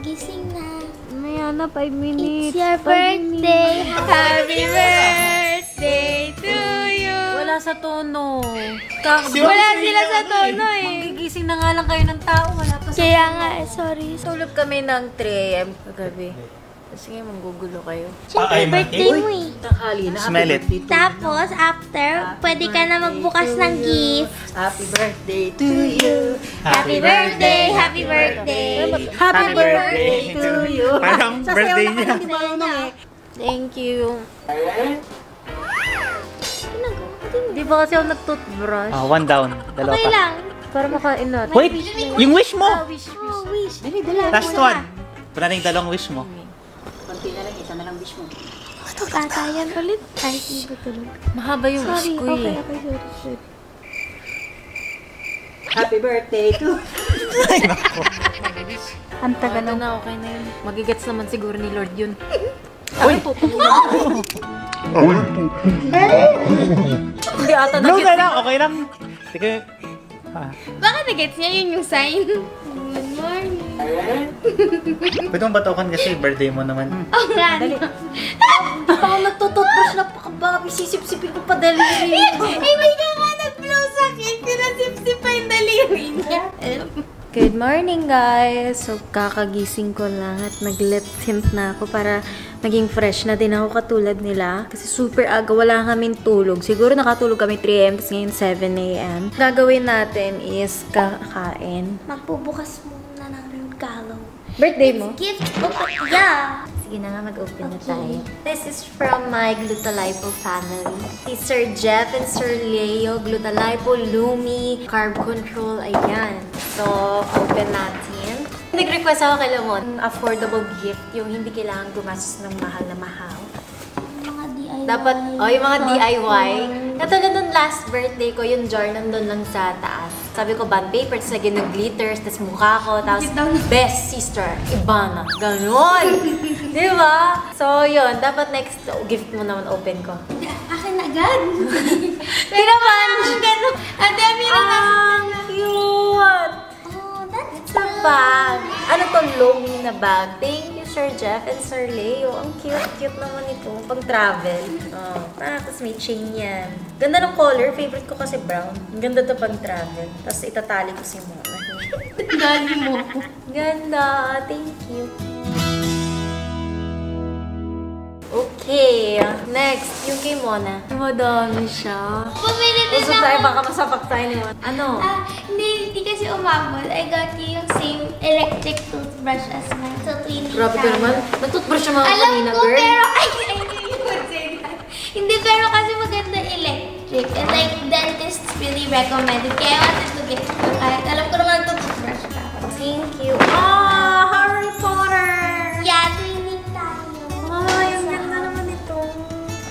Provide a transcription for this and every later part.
Gising na. Maya na, 5 minutes. It's your birthday. Happy birthday to you. Wala sa tono. Wala sila sa tono eh. Magigising na nga lang kayo ng tao. Wala pa sa Kaya nga, sorry. Tulog kami ng 3 AM kagabi. Sige, manggugulo kayo. Siyempre, birthday mo eh. Tanghali na. Smell it. Tapos, after, pwede ka na magbukas ng gift. Happy birthday to you. Happy birthday! Happy birthday! Happy birthday to you. Parang birthday niya. Thank you. Ginagawa. Di ba kasi ako nag-toothbrush? One down. Dalawa Okay pa. lang. Para makain natin. Wait! Yung wish mo! Wish. Oh, wish. Last one. Wala na yung dalawang wish mo. Konti na lang, isa na lang wish mo. Ito, katayan ulit. Kahit hindi ba tulog? Mahaba yung wish Sorry, ko okay, eh. sorry. Happy birthday to Ay, naku. Ang tagal na. Okay na yun. Magigets naman siguro ni Lord yun. Uy! Hindi ata No, nag-gets. okay lang. Sige. Baka nag-gets niya yun yung sign. Good morning. Pwede mong batukan kasi birthday mo naman. Oh, nga. Dali. Ako nagtututbrush na baka sisip-sipin ko pa daliri. Hindi ka nga nag-blow sa cake. Pinasip-sip pa yung daliri niya. Good morning guys! So kakagising ko lang at nag-lip tint na ako para maging fresh na din ako katulad nila. Kasi super aga, wala kaming tulog. Siguro nakatulog kami 3 AM, tapos ngayon 7 AM. Gagawin natin is kakain. Magbubukas muna ng regalo. Birthday mo? Gift. Yeah. Sige na nga, mag-open na tayo. This is from my Glutalipo family. Si Sir Jeff and Sir Leo, Glutalipo, Lumi, Carb Control, ayan. So, open natin. Nag-request ako kay Lamon, affordable gift, yung hindi kailangan gumastos ng mahal na mahal. Mga DIY. Dapat, yung mga DIY. Katulad nung last birthday ko, yung jar nandun lang sa taas. Sabi ko, bond paper, tapos lagyan ng glitters, tapos mukha ko, tapos best sister, Ibana. Ganon! Di ba? So, yun. Dapat next gift mo naman open ko. Akin agad. Hindi naman! Ganun. Ang dami na Cute! Oh, that's It's a bag. Ano to, Lomi na bag. Thank you, Sir Jeff and Sir Leo. Ang cute-cute naman ito. Pag travel. Oh, tapos may chain yan. Ganda ng color. Favorite ko kasi brown. Ang ganda to pag travel. Tapos itatali ko si Mona. Dali mo. Ganda. Thank you. Okay. Next, yung kay Mona. Madami siya. Bumili din Usap tayo, baka masapak tayo ni Mona. Ano? Hindi kasi umabot. I got you yung same electric toothbrush as mine. So, twinning Grabe ka naman. Nag-toothbrush siya mga Alam kanina, ko, girl. pero I knew you would say that. Hindi, pero kasi maganda electric. And like, dentists really recommend it. Kaya I wanted to get it. Kahit alam ko naman toothbrush ka. Thank you. Harry Potter! Yeah, twinning tayo. Yung ganda naman ito.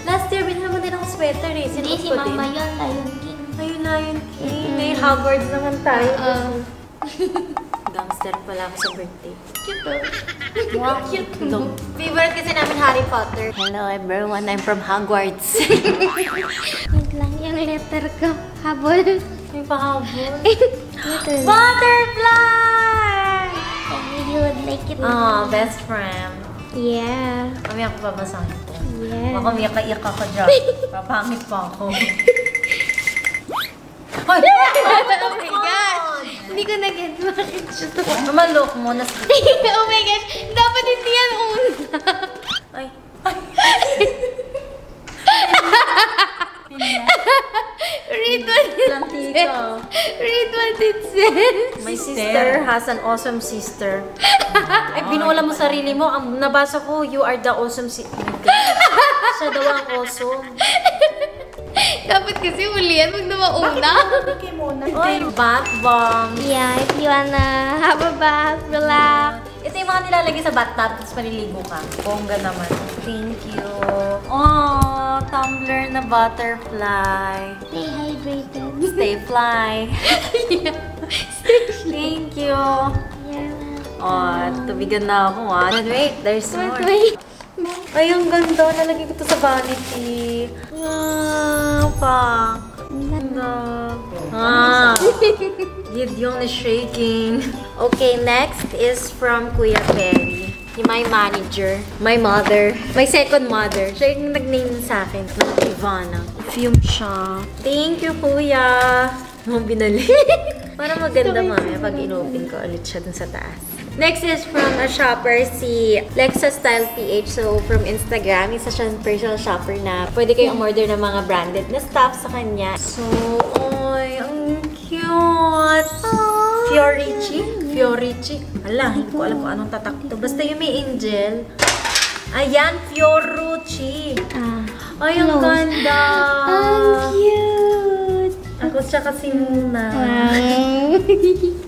Last year, binili mo din ako sweater eh. Hindi, si Mama yun. Lion King. Ayun na yun. Ngayon, Hogwarts naman tayo. Oo. Gangster pala ako sa birthday. Cute oh. Wow, cute no. Favorite kasi namin Harry Potter. Hello everyone, I'm from Hogwarts. Wait lang yung letter ko. Habol. May pahabol. Letter. Butterfly! I really would like it. Best friend. Yeah. Kami ako babasahin ko. Yeah. Baka umiyak ka dyan. Papangit pa ako. Ay! Oh my gosh! Hindi ko na-get bakit siya to. Mamalok mo na Oh my gosh! Dapat hindi yan una. Ay. Read what it Lantika. says. Read what it says. My sister has an awesome sister. Ay, binuwala mo sarili mo. Ang nabasa ko, you are the awesome sister. Siya daw ang awesome. Dapat kasi huli yan. Huwag na mauna. Oy, bath bomb. Yeah, if you wanna have a bath, relax. Ito yung mga nilalagay sa bathtub, tapos paniligo ka. Bongga naman. Thank you. Oh, tumbler na butterfly. Stay hydrated. Stay fly. Thank you. Yeah. Oh, tubigan na ako ah. But wait, there's more. Wait. Ay, ang ganda. Nalagay ko to sa vanity. Pa. Ganda. Gideon is shaking. Okay, next is from Kuya Perry. My manager, my mother, my second mother. Siya yung nag-name sa akin, Ivana. Fume siya. Thank you, Kuya. Ang binali. Para maganda mamaya pag in-open ko ulit siya dun sa taas. Next is from a shopper, si Lexa Style PH. So, from Instagram, isa siyang personal shopper na pwede kayong umorder ng mga branded na stuff sa kanya. So, oy, ang cute! Fiorici. Hala, hindi ko alam kung anong tatak ito. Basta yung may angel. Ayan, Fiorucci. Ay, ang ganda! Ang cute! Ako siya kasi muna.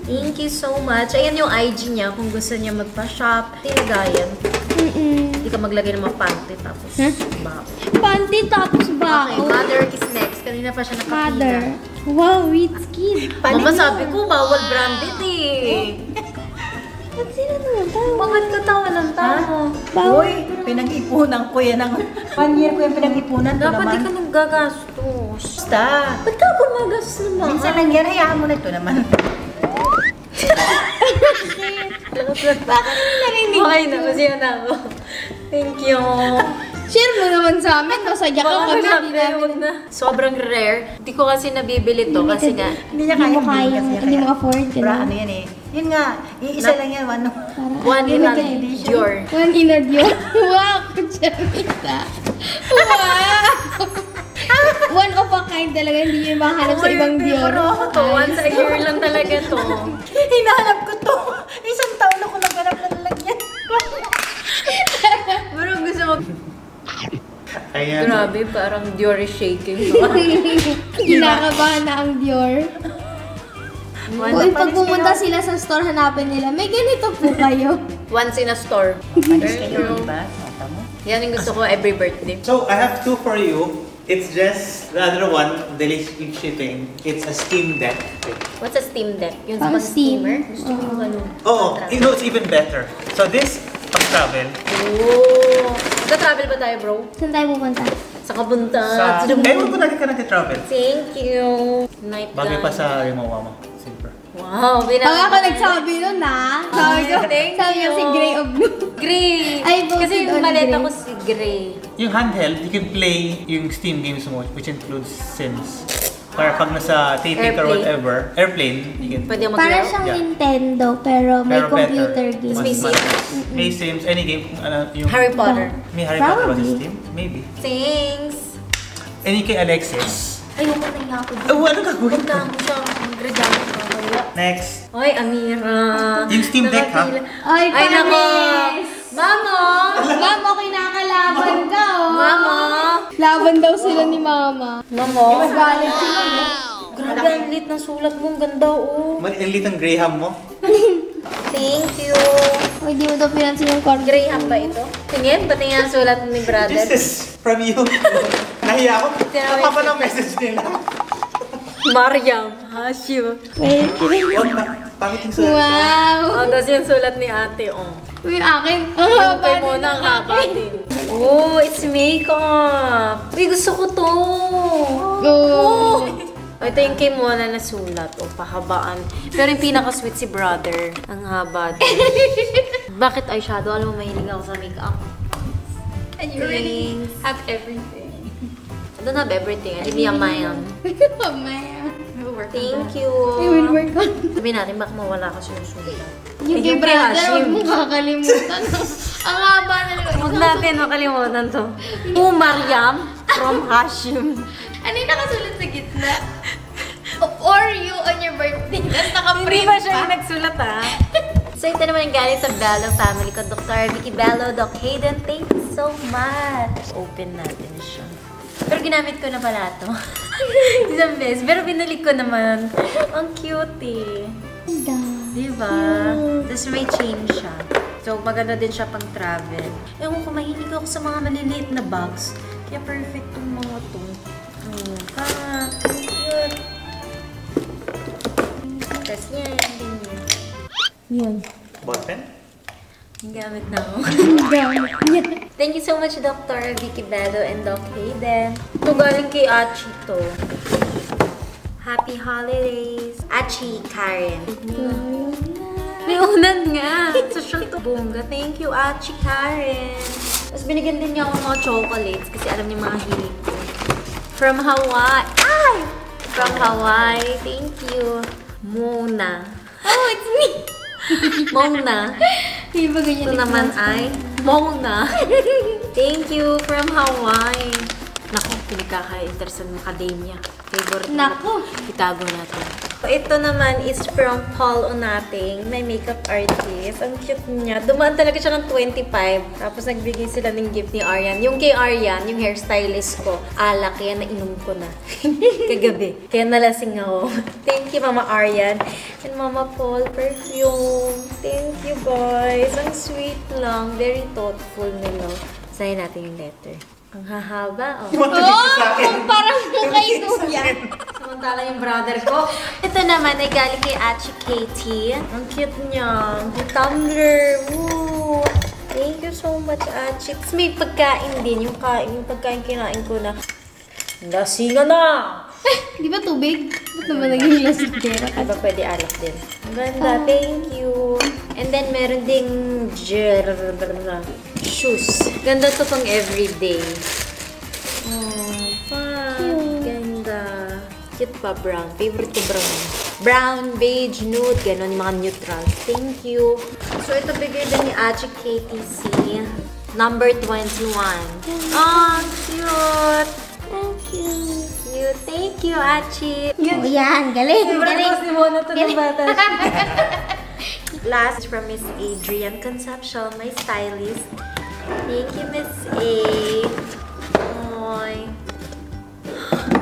Thank you so much. Ayan yung IG niya kung gusto niya magpa-shop. Tinagayan. Hindi ka maglagay ng mga panty tapos bako. Panty tapos Okay, bako. mother is next. Kanina pa siya nakapila. Mother. Wow, it's kid. Mama, sabi ko, bawal branded eh. Ba't sila naman tao? Bakit ka tawa ng tao? Uy, pinag-ipunan ko yan. 1 year ko yung pinag-ipunan ko Dapat di naman. ka naggagastos. Basta. Ba't ka gumagastos naman? Minsan lang yan, hayaan mo na ito naman. Bakit hindi narinig? Okay na, masaya na ako. Thank you. Share mo naman sa amin. Masaya ka kami. Hindi namin. Sobrang rare. Hindi ko kasi nabibili to kasi nga Hindi niya Hindi kaya. mo kaya. Hindi mo afford. Bra, ano yan eh. Yun nga, iisa lang yan. one in a Dior. One in a Dior. Wow, kuchamita. Wow! One of a kind talaga. Hindi nyo makahanap sa ibang Dior. Pero ako to, once a year lang talaga to. Hinahanap ko to. Isang taon ako naghanap na lalagyan. Pero gusto mo, Ayan. grabe, parang Dior is shaking. Kinakabahan na ang Dior. Uy, pag pumunta sila sa store, hanapin nila, may ganito po kayo. Once in a store. Panis kayo, diba? Mata mo. Yan yung gusto ko every birthday. So, I have two for you. It's just the other one, delay shipping. It's a Steam Deck. What's a Steam Deck? Yung Parang sa steamer? steam. Gusto mo yung ano? Oh, you know, it's even better. So, this, pag-travel, Oh! Nag-travel ba tayo, bro? Saan tayo pupunta? Sa kabunta. sa... Ewan ko na ka nag-travel. Thank you. Night Bagay pa gun. sa Rimawa mo. Silver. Wow, Pag ako nagsabi nun sabi ko, Thank sabi niya you. si Gray of Blue. Gray. Ay, voted Kasi yung on maleta Gray. ko si Gray. Yung handheld, you can play yung Steam games mo, which includes Sims. Para pag nasa taping or Airplane. whatever, airplane, you can... Pwede mo Para maglaro. siyang Yeah. Nintendo, pero may Pero computer better. game. May Mas- Sims. May Sims, any game. Yung Harry Potter. May Harry Potter ba sa Probably. Steam? Maybe. Thanks. Any kay Alexis. Ayoko na niya ako. Oh, ano gagawin ko? Punta mo siya. Magregalo ko. Kaya. Next. Ay, Amira. Yung Steam Deck, ha? Nakapila. Ay, Ay, nako. panis! Mama! Mama, kinakalaban ka, oh. Mama! Laban daw sila ni Mama. Mama! Magalit sila. Grabe, ang lit ng sulat mo. Ang ganda, oh. Maliit ang Graham mo. Thank you. Uy, di mo daw pinansin yung card. Graham ba ito? Tingin, pati nga ang sulat ni brother. This is from you. Nahiya ako. Tinawag Apa ng message nila? Mariam Hashim. Wait, Huwag na. Pangit yung sulat. wow. Oh, tapos yung sulat ni ate, oh. Uy, akin. Ang Yung haba kay din Mona, ng ang haba akin. din. Oh, it's makeup. Uy, gusto ko to. Go. Oh. Ito yung kay Mona na sulat. Oh, pahabaan. Pero yung pinaka-sweet si brother. Ang haba din. Bakit eyeshadow? Alam mo, mahilig ako sa makeup. And you really have everything. I don't have everything. Give me a man. Mamaya. Thank you. I will work on. Sabi natin, baka mawala ka sinusulat. Yung kay Yung kay brother, Hashim. huwag mong kakalimutan. Ang haba na lang. Huwag natin makalimutan to. Oh, Mariam from Hashim. Ano yung nakasulat sa gitna? Or you on your birthday. Tapos Hindi naka-print ba siya pa. yung nagsulat, ha? So, ito naman yung galing sa Bello family ko. Dr. Vicky Bello, Doc Hayden, thank you so much. Open natin siya. Pero ginamit ko na pala ito. Isang beses. Pero binalik ko naman. Ang cute, eh. Diba? Tapos may chain siya. So, maganda din siya pang travel. Ewan ko, mahilig ako sa mga maliliit na bags. Kaya perfect tong mga to. Cute. Tapos yan, din yan. Yun. Ballpen? Ang gamit na ako. Gamit niya. Thank you so much, Dr. Vicky Bello and Doc Hayden. Ito galing kay Achi to. Happy holidays. Achi, Karen. May unan nga. Social to bongga. Thank you, Achi, Karen. Tapos binigyan din niya ako ng mga chocolates kasi alam niya mga hilig ko. From Hawaii. Ay! From Hawaii. Thank you. Mona. Oh, it's me! Mona. Ito naman ay Mona. Thank you from Hawaii. Naku, pinagkaka-interest ng macadamia. Favorite Naku! Itago natin. So, ito naman is from Paul Onating, my makeup artist. Ang cute niya. Dumaan talaga siya ng 25. Tapos nagbigay sila ng gift ni Aryan. Yung kay Aryan, yung hairstylist ko, alak yan, nainom ko na. Kagabi. Kaya nalasing ako. Thank you, Mama Aryan. And Mama Paul, perfume. Thank you, guys. Ang sweet lang. Very thoughtful nila. Sayin natin yung letter. Ang hahaba, oh. Parang kay Kuya. Samantala yung brother ko. Ito naman ay galing kay Achi Katie. Ang cute niya. Ang tumbler. Woo! Thank you so much, Achi. Tapos may pagkain din. Yung pagkain kinain ko na. Lasingan na! Di ba tubig? Ba't naman naging lasitera ka? Diba pwede alak din? Ang ganda. Thank you. And then meron ding shoes. Ganda to pang everyday. Oh, fun. Ganda. Cute pa, brown. Favorite ko brown. Brown, beige, nude. Ganon yung mga neutral. Thank you. So, ito bigay din ni Achi KTC. Number 21. Oh, cute. Thank you. Cute. Thank you, Achi. Oh, yan. Galing. Galing. Si Mona to ng bata. Last from Miss Adrian Concepcion, my stylist. Thank you, Miss A. Oy.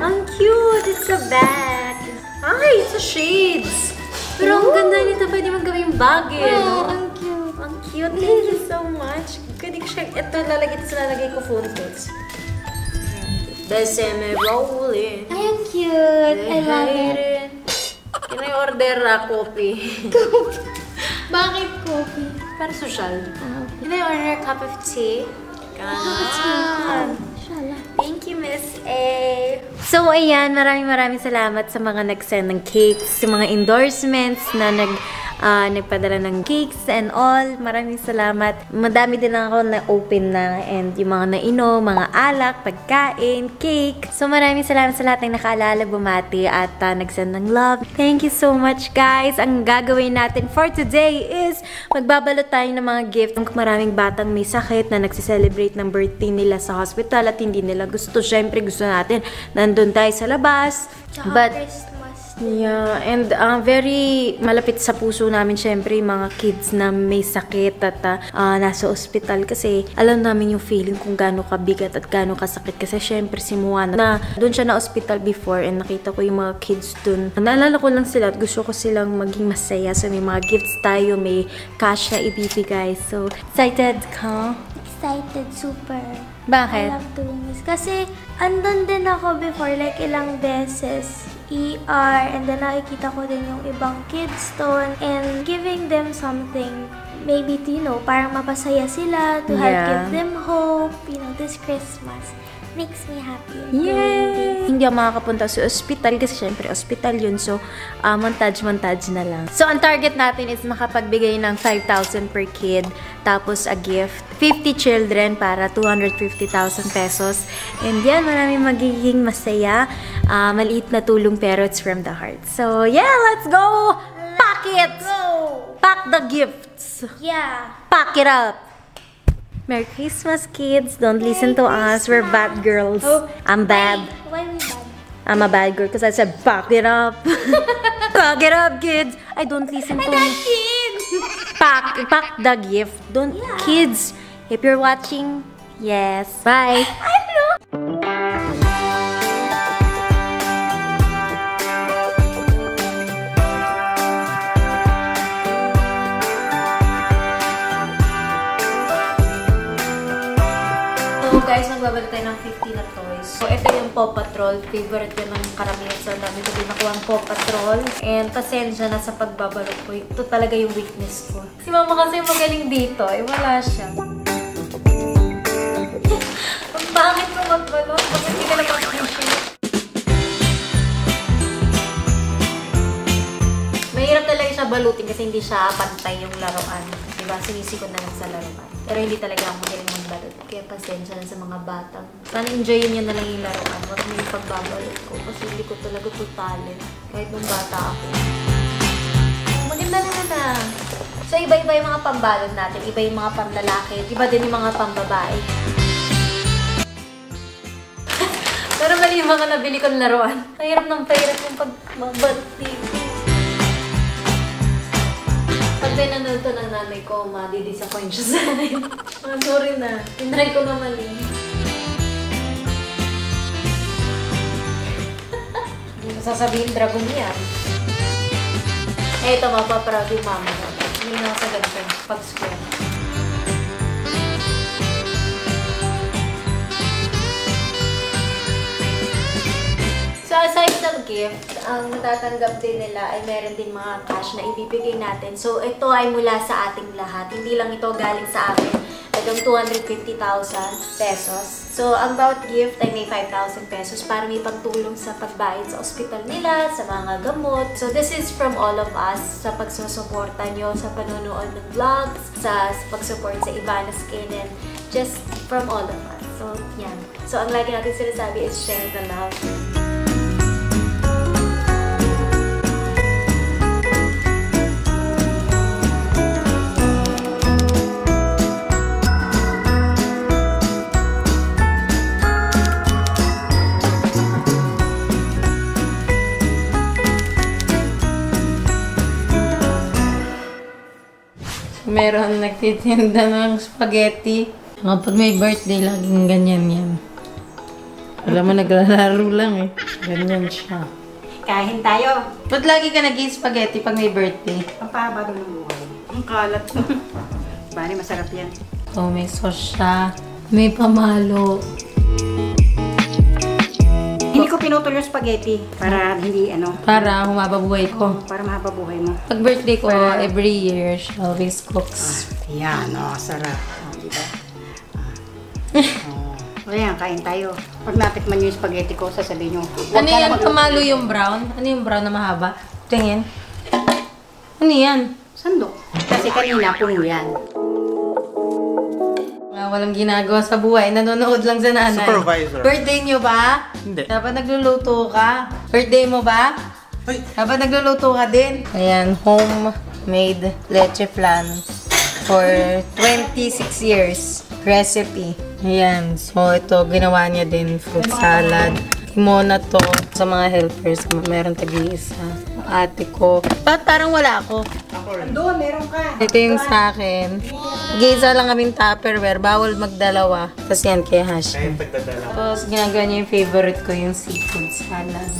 Ang cute! It's a bag. Ay, it's a shades. Pero ang ganda nito. Pwede mong gawing bag eh. Oh, No? ang cute. Ang cute. Thank you so much. Pwede ko siya. Ito, lalagay ko phone codes. December rolling. Ay, ang cute. I love it. Kina-order coffee. Bakit coffee? Para social. Ah, okay. Kina-order a cup of tea. Ganon. Inshallah. Thank you, Miss A. So, ayan. Maraming salamat sa mga nag-send ng cakes, sa mga endorsements na nagpadala ng cakes and all. Maraming salamat. Madami din ako na-open na and yung mga nainom, mga alak, pagkain, cake. So, maraming salamat sa lahat ng nakaalala, bumati at nagsend ng love. Thank you so much, guys. Ang gagawin natin for today is magbabalot tayo ng mga gift. Maraming batang may sakit na nagsiselebrate ng birthday nila sa hospital at hindi nila gusto. Syempre, gusto natin nandun tayo sa labas. Tsaka Christmas. Yeah, and very malapit sa puso namin syempre yung mga kids na may sakit at nasa ospital kasi alam namin yung feeling kung gaano kabigat at gaano kasakit kasi syempre si Moana na doon siya na ospital before and nakita ko yung mga kids doon. Naalala ko lang sila at gusto ko silang maging masaya so may mga gifts tayo, may cash na ibibigay. So, excited ka? Excited, super. Bakit? I love doing this. Kasi, andun din ako before, like ilang beses. ER, and then nakikita ko din yung ibang kids doon and giving them something maybe to, you know, parang mapasaya sila to help give them hope, you know, this Christmas. Makes me happy. Yay! Hindi ako makakapunta sa ospital kasi syempre ospital yun. So, montage na lang. So, ang target natin is makapagbigay ng 5,000 per kid. Tapos, a gift. 50 children para 250,000 pesos. And yan, maraming magiging masaya. Maliit na tulong pero it's from the heart. So, yeah, let's go! Pack it! Go! Pack the gifts! Yeah. Pack it up! Merry Christmas, kids. Don't listen to us. We're bad girls. Oh. I'm bad. Why we bad? I'm a bad girl because I said, pack it up. Pack it up, kids. I don't listen to me. Kids! Pack the gift. Don't, kids, if you're watching, yes. Bye. So guys, nagbabalik tayo ng 50 na toys. So ito yung Paw Patrol. Favorite yun ng karamihan. So dami ko din nakuha ang Paw Patrol. And pasensya na sa pagbabalot ko. Ito talaga yung weakness ko. Si Mama kasi magaling dito. Eh wala siya. Ang pangit ko magbalot. Bakit hindi ka naman appreciate? siya balutin kasi hindi siya pantay yung laruan. Diba? Sinisikon na lang sa laruan. Pero hindi talaga ako magaling magbalot. Kaya pasensya na sa mga batang. Sana enjoyin nyo na lang yung laruan. Huwag mo yung pagbabalot ko. Kasi hindi ko talaga to talent. Kahit nung bata ako. Maganda na. So, iba-iba yung mga pambalot natin. Iba yung mga pamlalaki. Iba din yung mga pambabae. Pero mali yung mga nabili kong laruan. Mahirap yung pag-magbalot dito. Pag pinanood to ng nanay ko, madi-disappoint siya sa akin. Sorry na. Tinry ko naman eh. Hindi mo sasabihin dragon yan. Eh, ito, mapaproud yung mama na. Hindi na ako sa ganito. Pag-square. So, aside sa gift, ang natatanggap din nila ay meron din mga cash na ibibigay natin. So, ito ay mula sa ating lahat. Hindi lang ito galing sa akin. Itong 250,000 pesos. So, ang bawat gift ay may 5,000 pesos para may pagtulong sa pagbayad sa ospital nila, sa mga gamot. So, this is from all of us sa pagsusuporta nyo, sa panonood ng vlogs, sa pagsupport sa Ivana Skin, and just from all of us. So, yan. So, ang lagi natin sinasabi is share the love. Meron nagtitinda ng spaghetti. Kapag may birthday, laging ganyan yan. Alam mo, naglalaro lang eh. Ganyan siya. Kain tayo. Ba't lagi ka nag-spaghetti pag may birthday? Ang pahaba doon ng buhay. Ang kalat. Bari, masarap yan. Oh, may sauce siya. May pamalo. Hindi ko pinutol yung spaghetti para hindi Para humaba buhay ko. para mahaba buhay mo. Pag birthday ko, every year, she always cooks. Yan, sarap. Diba? Ayan, kain tayo. Pag natikman nyo yung spaghetti ko, sasabihin nyo. Ano yan? Pamalo yung brown? Ano yung brown na mahaba? Tingin. Ano yan? Sandok. Kasi kanina, puno yan. Walang ginagawa sa buhay. Nanonood lang sa nanay. Supervisor. Birthday nyo ba? Hindi. Dapat nagluluto ka. Birthday mo ba? Ay! Dapat nagluluto ka din. Ayan, homemade leche flan for 26 years. Recipe. Ayan, so ito, ginawa niya din fruit salad. Kimona to sa mga helpers. Meron tag-iisa. Ate ko. Ba't parang wala ako? Doon, meron ka. Ito yung sa akin. Mag-iisa lang kaming Tupperware. Bawal magdalawa. Tapos yan kay Hashi. Ayun, pagdadala. Tapos ginagawa niya yung favorite ko, yung seafood salad.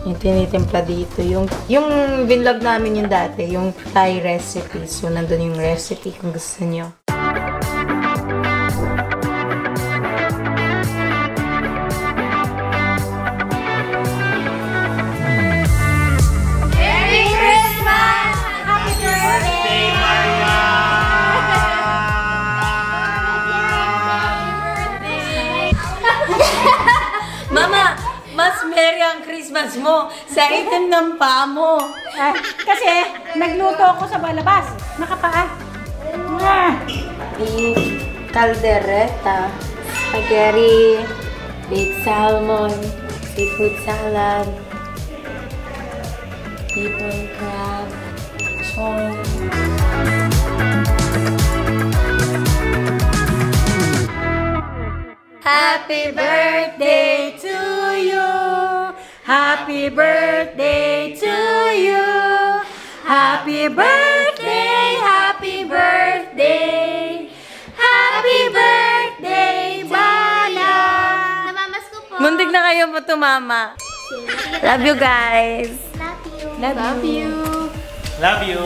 Yung tinitimpla dito. Yung binlog namin yung dati, yung Thai recipe. So, nandun yung recipe kung gusto niyo. Mama, mas merry ang Christmas mo sa itim ng paa mo. Kasi, nagluto ako sa balabas. Nakapaa. Beef caldereta, spaghetti, baked salmon, seafood salad, people crab, choy. Happy birthday to you. Happy birthday to you. Happy birthday, happy birthday. Happy birthday, Bana. Namamas ko po. Muntik na kayo po tumama. Love you guys. Love you. Love you. Love you.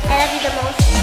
I love you the most.